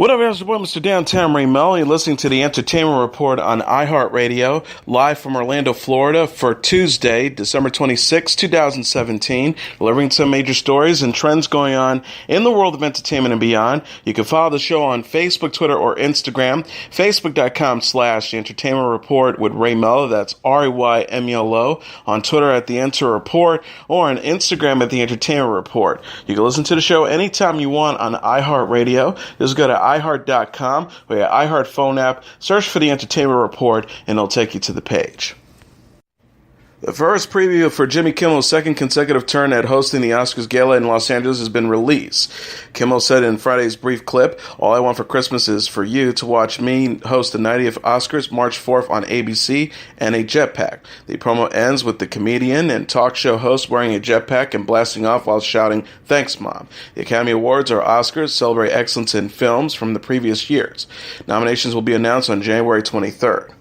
What up, it's your boy, Mr. Downtown Melo. You're listening to the Entertainment Report on iHeartRadio, live from Orlando, Florida, for Tuesday, December 26, 2017, delivering some major stories and trends going on in the world of entertainment and beyond. You can follow the show on Facebook, Twitter, or Instagram, facebook.com/The Entertainment Report with Ray Melo, that's RAYMELO, on Twitter at The Enter Report, or on Instagram at The Entertainment Report. You can listen to the show anytime you want on iHeartRadio. Just go to iHeart.com or your iHeart phone app, search for the Entertainment Report, and it'll take you to the page. The first preview for Jimmy Kimmel's second consecutive turn at hosting the Oscars Gala in Los Angeles has been released. Kimmel said in Friday's brief clip, "All I want for Christmas is for you to watch me host the 90th Oscars March 4th on ABC and a jetpack." The promo ends with the comedian and talk show host wearing a jetpack and blasting off while shouting, "Thanks, Mom." The Academy Awards, or Oscars, celebrate excellence in films from the previous years. Nominations will be announced on January 23rd.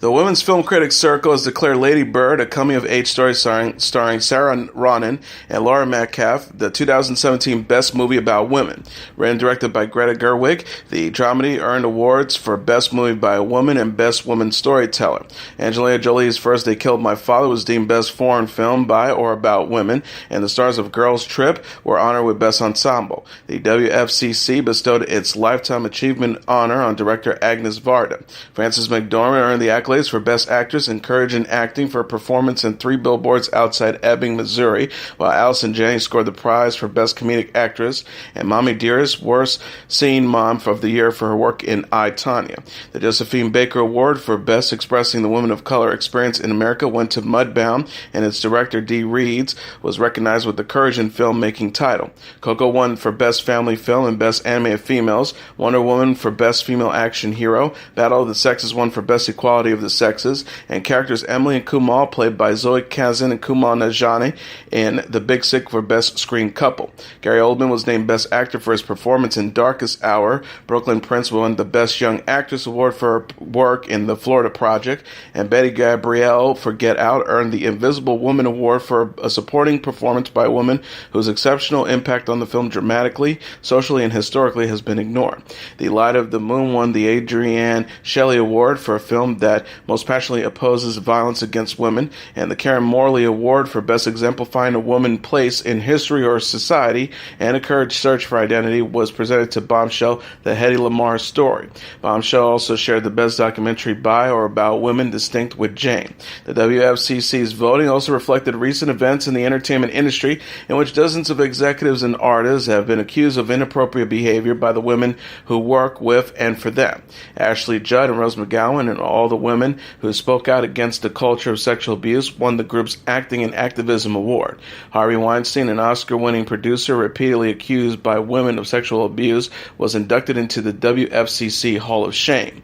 The Women's Film Critics Circle has declared Lady Bird, a coming-of-age story starring Sarah Ronan and Laura Metcalf, the 2017 Best Movie About Women. Written and directed by Greta Gerwig, the dramedy earned awards for Best Movie by a Woman and Best Woman Storyteller. Angelina Jolie's First They Killed My Father was deemed Best Foreign Film by or About Women, and the stars of Girls Trip were honored with Best Ensemble. The WFCC bestowed its Lifetime Achievement Honor on director Agnes Varda. Frances McDormand earned the accolade for Best Actress in Courage in Acting for a performance in Three Billboards Outside Ebbing, Missouri, while Allison Janney scored the prize for Best Comedic Actress, and Mommy Dearest, Worst Seen Mom of the Year for her work in I, Tonya. The Josephine Baker Award for Best Expressing the Women of Color Experience in America went to Mudbound, and its director, Dee Reeds, was recognized with the Courage in Filmmaking title. Coco won for Best Family Film and Best Animated Females, Wonder Woman for Best Female Action Hero, Battle of the Sexes won for Best Equality of the Sexes, and characters Emily and Kumail, played by Zoe Kazan and Kumail Nanjiani, in The Big Sick for Best Screen Couple. Gary Oldman was named Best Actor for his performance in Darkest Hour. Brooklyn Prince won the Best Young Actress Award for her work in The Florida Project, and Betty Gabrielle for Get Out earned the Invisible Woman Award for a supporting performance by a woman whose exceptional impact on the film dramatically, socially, and historically has been ignored. The Light of the Moon won the Adrienne Shelley Award for a film that most passionately opposes violence against women, and the Karen Morley Award for Best Exemplifying a Woman's Place in History or Society, and a Courage Search for Identity was presented to Bombshell, the Hedy Lamarr Story. Bombshell also shared the Best Documentary by or About Women, Distinct with Jane. The WFCC's voting also reflected recent events in the entertainment industry in which dozens of executives and artists have been accused of inappropriate behavior by the women who work with and for them. Ashley Judd and Rose McGowan and all the women who spoke out against the culture of sexual abuse won the group's Acting and Activism Award. Harvey Weinstein, an Oscar-winning producer repeatedly accused by women of sexual abuse, was inducted into the WFCC Hall of Shame.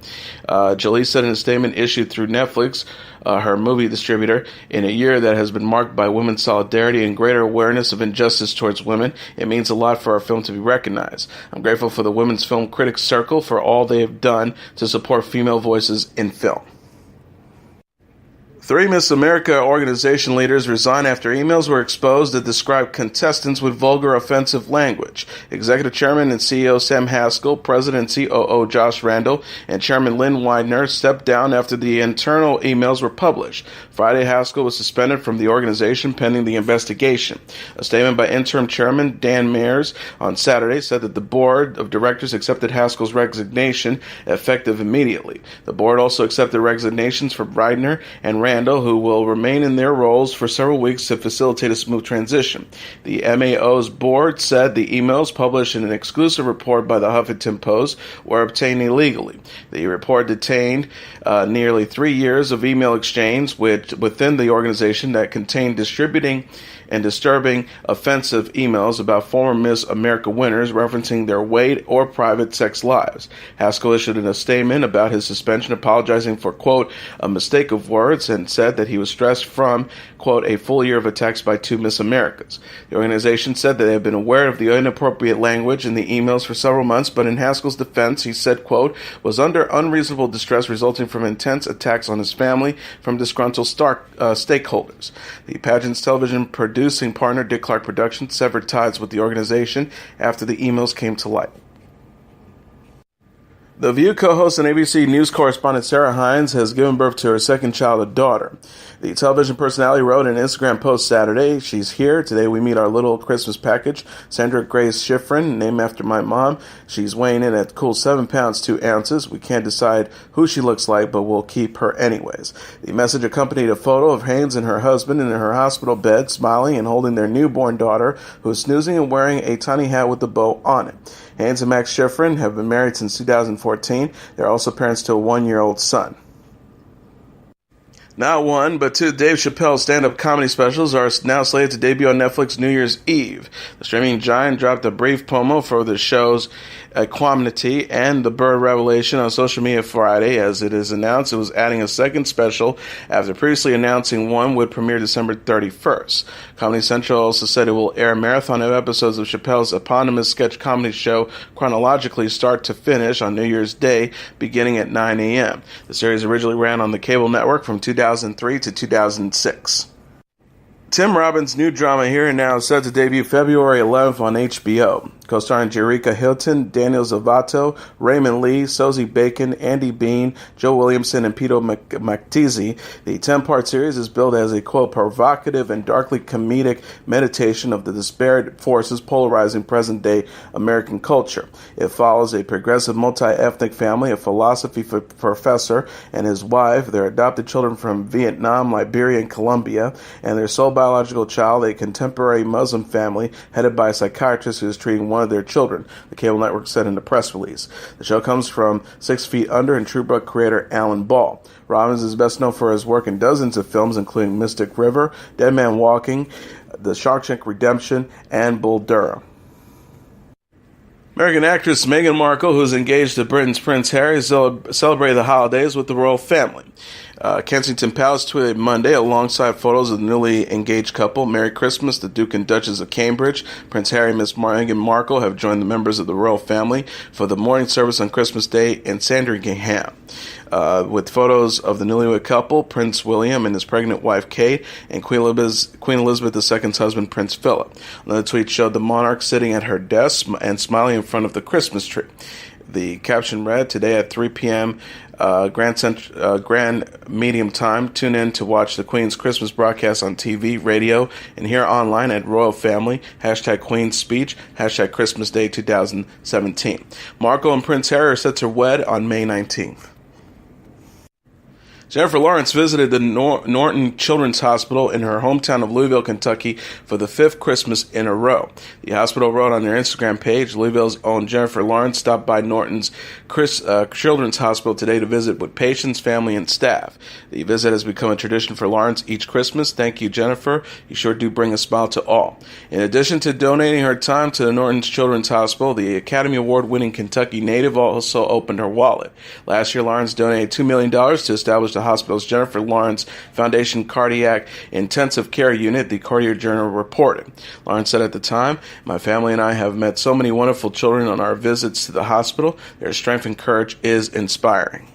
Jolie said in a statement issued through Netflix, her movie distributor, "In a year that has been marked by women's solidarity and greater awareness of injustice towards women, it means a lot for our film to be recognized. I'm grateful for the Women's Film Critics Circle for all they have done to support female voices in film." 3 Miss America organization leaders resigned after emails were exposed that described contestants with vulgar, offensive language. Executive Chairman and CEO Sam Haskell, President and COO Josh Randall, and Chairman Lynn Widener stepped down after the internal emails were published. Friday, Haskell was suspended from the organization pending the investigation. A statement by interim chairman Dan Mears on Saturday said that the board of directors accepted Haskell's resignation effective immediately. The board also accepted resignations for Widener and Randall, who will remain in their roles for several weeks to facilitate a smooth transition. The MAO's board said the emails published in an exclusive report by the Huffington Post were obtained illegally. The report detained nearly 3 years of email exchange within the organization that contained distributing and disturbing offensive emails about former Miss America winners referencing their weight or private sex lives. Haskell issued a statement about his suspension, apologizing for, quote, a mistake of words, and said that he was stressed from, quote, a full year of attacks by 2 Miss Americas. The organization said that they have been aware of the inappropriate language in the emails for several months, but in Haskell's defense, he said, quote, was under unreasonable distress resulting from intense attacks on his family from disgruntled stakeholders. The pageant's television producing partner, Dick Clark Productions, severed ties with the organization after the emails came to light. The View co-host and ABC News correspondent Sarah Hines has given birth to her second child, a daughter. The television personality wrote in an Instagram post Saturday, "She's here. Today we meet our little Christmas package. Sandra Grace Schifrin, named after my mom. She's weighing in at cool 7 pounds, 2 ounces. We can't decide who she looks like, but we'll keep her anyways." The message accompanied a photo of Haynes and her husband in her hospital bed, smiling and holding their newborn daughter, who is snoozing and wearing a tiny hat with a bow on it. Haynes and Max Schifrin have been married since 2014. They're also parents to a 1-year-old son. Not one, but two Dave Chappelle stand-up comedy specials are now slated to debut on Netflix New Year's Eve. The streaming giant dropped a brief promo for the show's Equanimity and The Bird Revelation on social media Friday. As it is announced, it was adding a second special after previously announcing one would premiere December 31st. Comedy Central also said it will air a marathon of episodes of Chappelle's eponymous sketch comedy show chronologically start to finish on New Year's Day, beginning at 9 a.m. The series originally ran on the cable network from 2003 to 2006. Tim Robbins' new drama Here and Now is set to debut February 11th on HBO. Co-starring Jericka Hilton, Daniel Zavato, Raymond Lee, Sosie Bacon, Andy Bean, Joe Williamson, and Peter Mactese, the 10-part series is billed as a, quote, provocative and darkly comedic meditation of the disparate forces polarizing present-day American culture. It follows a progressive multi-ethnic family, a philosophy professor and his wife, their adopted children from Vietnam, Liberia, and Colombia, and their sole biological child, a contemporary Muslim family headed by a psychiatrist who is treating one of their children, the cable network said in a press release. The show comes from 6 Feet Under and True Blood creator Alan Ball. Robbins is best known for his work in dozens of films, including Mystic River, Dead Man Walking, The Shawshank Redemption, and Bull Durham. American actress Meghan Markle, who is engaged to Britain's Prince Harry, celebrated the holidays with the royal family. Kensington Palace tweeted Monday alongside photos of the newly engaged couple. "Merry Christmas, the Duke and Duchess of Cambridge. Prince Harry and Miss Meghan Markle have joined the members of the royal family for the morning service on Christmas Day in Sandringham." With photos of the newlywed couple, Prince William and his pregnant wife Kate, and Queen Elizabeth II's husband, Prince Philip. Another tweet showed the monarch sitting at her desk and smiling in front of the Christmas tree. The caption read, "Today at 3 p.m. Grand Medium Time. Tune in to watch the Queen's Christmas broadcast on TV, radio, and here online at Royal Family. #Queen's Speech. #Christmas Day 2017. Markle and Prince Harry are set to wed on May 19th. Jennifer Lawrence visited the Norton Children's Hospital in her hometown of Louisville, Kentucky for the 5th Christmas in a row. The hospital wrote on their Instagram page, Louisville's own Jennifer Lawrence stopped by Norton's Children's Hospital today to visit with patients, family, and staff. The visit has become a tradition for Lawrence each Christmas. Thank you, Jennifer. You sure do bring a smile to all. In addition to donating her time to the Norton's Children's Hospital, the Academy Award-winning Kentucky native also opened her wallet. Last year, Lawrence donated $2 million to establish the hospital's Jennifer Lawrence Foundation Cardiac Intensive Care Unit, the Courier-Journal reported. Lawrence said at the time, "My family and I have met so many wonderful children on our visits to the hospital. Their strength and courage is inspiring."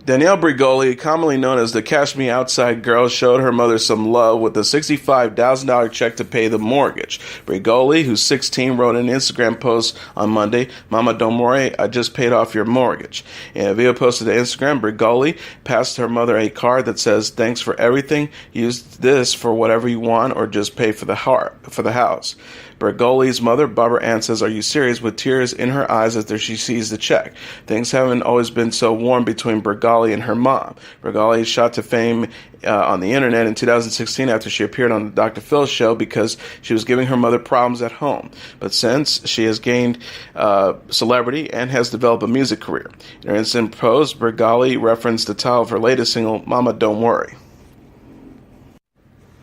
Danielle Bregoli, commonly known as the Cash Me Outside Girl, showed her mother some love with a $65,000 check to pay the mortgage. Bregoli, who's 16, wrote an Instagram post on Monday, "Mama, don't worry, I just paid off your mortgage." In a video posted to Instagram, Bregoli passed her mother a card that says, "Thanks for everything. Use this for whatever you want or just pay for the house." Bregoli's mother, Barbara Ann, says, "Are you serious?" with tears in her eyes after she sees the check. Things haven't always been so warm between Bregoli and her mom. Bregoli shot to fame on the internet in 2016 after she appeared on the Dr. Phil show because she was giving her mother problems at home. But since, she has gained celebrity and has developed a music career. In her instant post, Bregoli referenced the title of her latest single, "Mama, Don't Worry."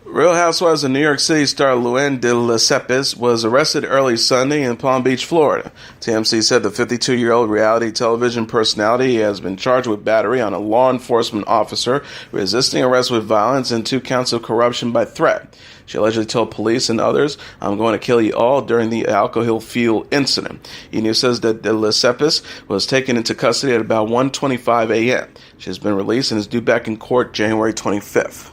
Real Housewives of New York City star Luann de Lesseps was arrested early Sunday in Palm Beach, Florida. TMZ said the 52-year-old reality television personality has been charged with battery on a law enforcement officer, resisting arrest with violence, and 2 counts of corruption by threat. She allegedly told police and others, "I'm going to kill you all," during the alcohol fuel incident. E! says that de Lesseps was taken into custody at about 1:25 a.m. She has been released and is due back in court January 25th.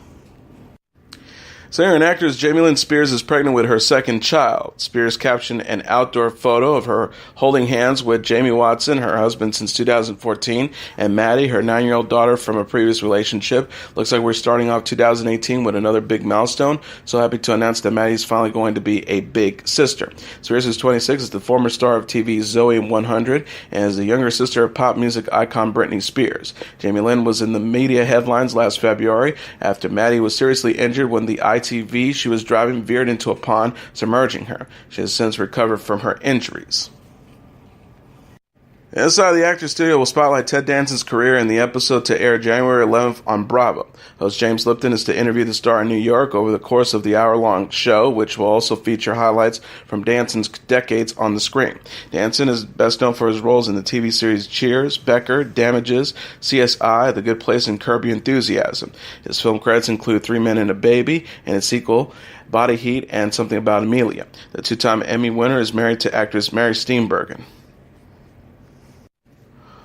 Singer and actress Jamie Lynn Spears is pregnant with her second child. Spears captioned an outdoor photo of her holding hands with Jamie Watson, her husband since 2014, and Maddie, her 9-year-old daughter from a previous relationship. Looks like we're starting off 2018 with another big milestone. So happy to announce that Maddie's finally going to be a big sister. Spears is 26, is the former star of TV's Zoe 100, and is the younger sister of pop music icon Britney Spears. Jamie Lynn was in the media headlines last February after Maddie was seriously injured when the ITV she was driving veered into a pond, submerging her. She has since recovered from her injuries. Inside the Actors Studio will spotlight Ted Danson's career in the episode to air January 11th on Bravo. Host James Lipton is to interview the star in New York over the course of the hour-long show, which will also feature highlights from Danson's decades on the screen. Danson is best known for his roles in the TV series Cheers, Becker, Damages, CSI, The Good Place, and Curb Your Enthusiasm. His film credits include Three Men and a Baby, and its sequel, Body Heat, and Something About Amelia. The two-time Emmy winner is married to actress Mary Steenburgen.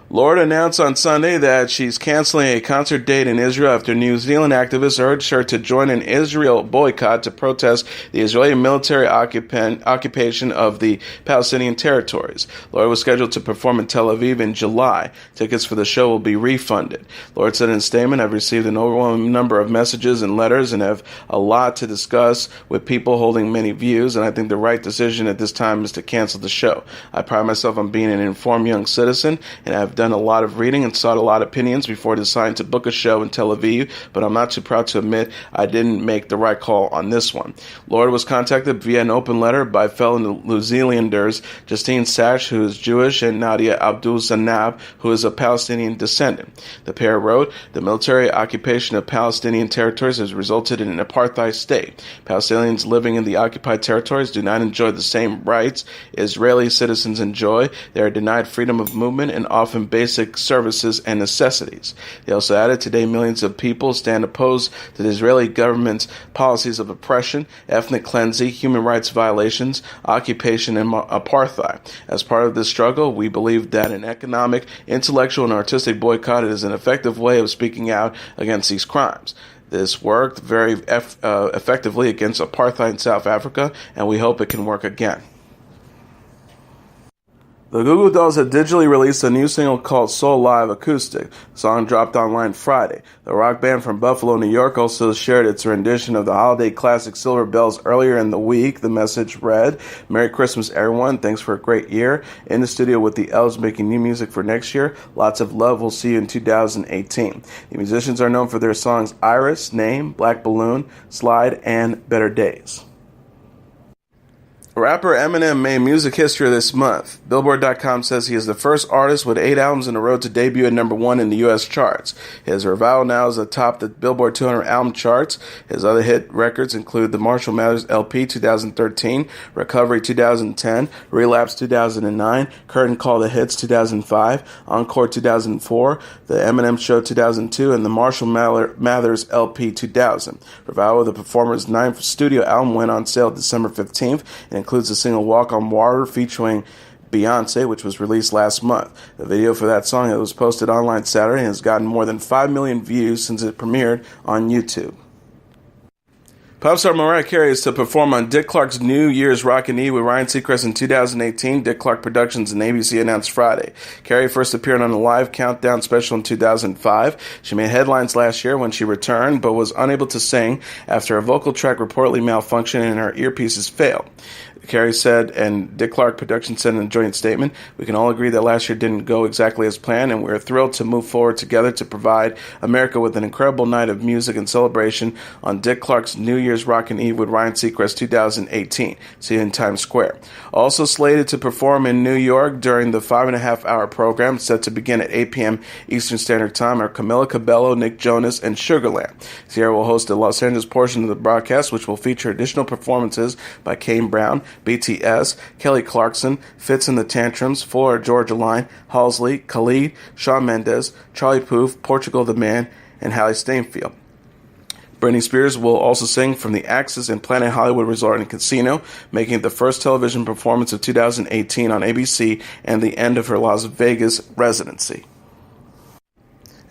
Lorde announced on Sunday that she's canceling a concert date in Israel after New Zealand activists urged her to join an Israel boycott to protest the Israeli military occupation of the Palestinian territories. Lorde was scheduled to perform in Tel Aviv in July. Tickets for the show will be refunded. Lorde said in a statement, "I've received an overwhelming number of messages and letters and have a lot to discuss with people holding many views, and I think the right decision at this time is to cancel the show. I pride myself on being an informed young citizen, and I've done a lot of reading and sought a lot of opinions before deciding to book a show in Tel Aviv, but I'm not too proud to admit I didn't make the right call on this one." Lorde was contacted via an open letter by fellow New Zealanders Justine Sash, who is Jewish, and Nadia Abdul Zanab, who is of Palestinian descent. The pair wrote, "The military occupation of Palestinian territories has resulted in an apartheid state. Palestinians living in the occupied territories do not enjoy the same rights Israeli citizens enjoy. They are denied freedom of movement and often basic services and necessities." They also added, "Today millions of people stand opposed to the Israeli government's policies of oppression, ethnic cleansing, human rights violations, occupation, and apartheid. As part of this struggle, we believe that an economic, intellectual, and artistic boycott is an effective way of speaking out against these crimes. This worked very effectively against apartheid in South Africa, and we hope it can work again." The Goo Goo Dolls have digitally released a new single called Soul Live Acoustic. The song dropped online Friday. The rock band from Buffalo, New York also shared its rendition of the holiday classic Silver Bells earlier in the week. The message read, "Merry Christmas, everyone. Thanks for a great year. In the studio with the Elves making new music for next year. Lots of love. We'll see you in 2018. The musicians are known for their songs Iris, Name, Black Balloon, Slide, and Better Days. Rapper Eminem made music history this month. Billboard.com says he is the first artist with 8 albums in a row to debut at number 1 in the U.S. charts. His Revival now is atop the Billboard 200 album charts. His other hit records include the Marshall Mathers LP 2013, Recovery 2010, Relapse 2009, Curtain Call the Hits 2005, Encore 2004, The Eminem Show 2002, and the Marshall Mathers LP 2000. Revival, the performer's 9th studio album, went on sale December 15th and includes the single Walk on Water featuring Beyonce, which was released last month. The video for that song that was posted online Saturday and has gotten more than 5 million views since it premiered on YouTube. Pop star Mariah Carey is to perform on Dick Clark's New Year's Rockin' Eve with Ryan Seacrest in 2018, Dick Clark Productions and ABC announced Friday. Carey first appeared on a live countdown special in 2005. She made headlines last year when she returned, but was unable to sing after a vocal track reportedly malfunctioned and her earpieces failed. Carey said, and Dick Clark Productions said in a joint statement, "We can all agree that last year didn't go exactly as planned, and we're thrilled to move forward together to provide America with an incredible night of music and celebration on Dick Clark's New Year's Rockin' Eve with Ryan Seacrest 2018. See you in Times Square." Also slated to perform in New York during the 5.5-hour program set to begin at 8 p.m. Eastern Standard Time are Camila Cabello, Nick Jonas, and Sugarland. Sierra will host the Los Angeles portion of the broadcast, which will feature additional performances by Kane Brown, BTS, Kelly Clarkson, Fitz and the Tantrums, Florida Georgia Line, Halsey, Khalid, Shawn Mendes, Charlie Puth, Portugal the Man, and Hallie Steinfeld. Britney Spears will also sing from the Axis and Planet Hollywood Resort and Casino, making it the first television performance of 2018 on ABC and the end of her Las Vegas residency.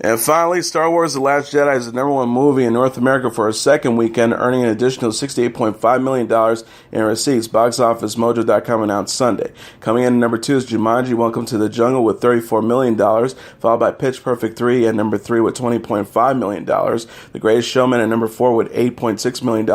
And finally, Star Wars The Last Jedi is the number one movie in North America for a second weekend, earning an additional $68.5 million in receipts. Box Office Mojo.com announced Sunday. Coming in at number 2 is Jumanji, Welcome to the Jungle with $34 million, followed by Pitch Perfect 3 at number 3 with $20.5 million. The Greatest Showman at number 4 with $8.6 million,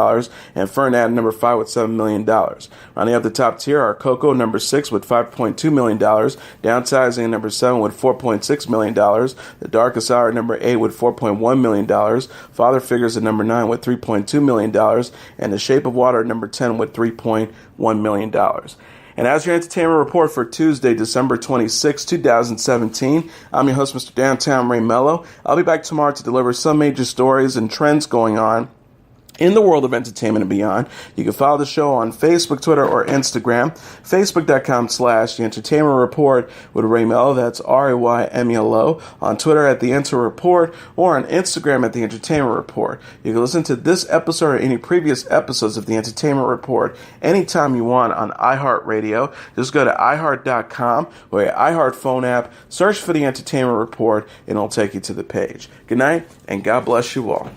and Fernand at number 5 with $7 million. Rounding up the top tier are Coco, number 6 with $5.2 million, Downsizing at number 7 with $4.6 million, The Darkest Hour at number 8 with $4.1 million, Father Figures at number 9 with $3.2 million, and The Shape of Water at number 10 with $3.1 million. And as your entertainment report for Tuesday, December 26, 2017, I'm your host, Mr. Downtown Ray Melo. I'll be back tomorrow to deliver some major stories and trends going on in the world of entertainment and beyond. You can follow the show on Facebook, Twitter, or Instagram. Facebook.com/The Entertainment Report with Ray Melo. That's RAYMELO. On Twitter at The Enter Report, or on Instagram at The Entertainment Report. You can listen to this episode or any previous episodes of The Entertainment Report anytime you want on iHeartRadio. Just go to iHeart.com or your iHeart phone app, search for The Entertainment Report, and it'll take you to the page. Good night, and God bless you all.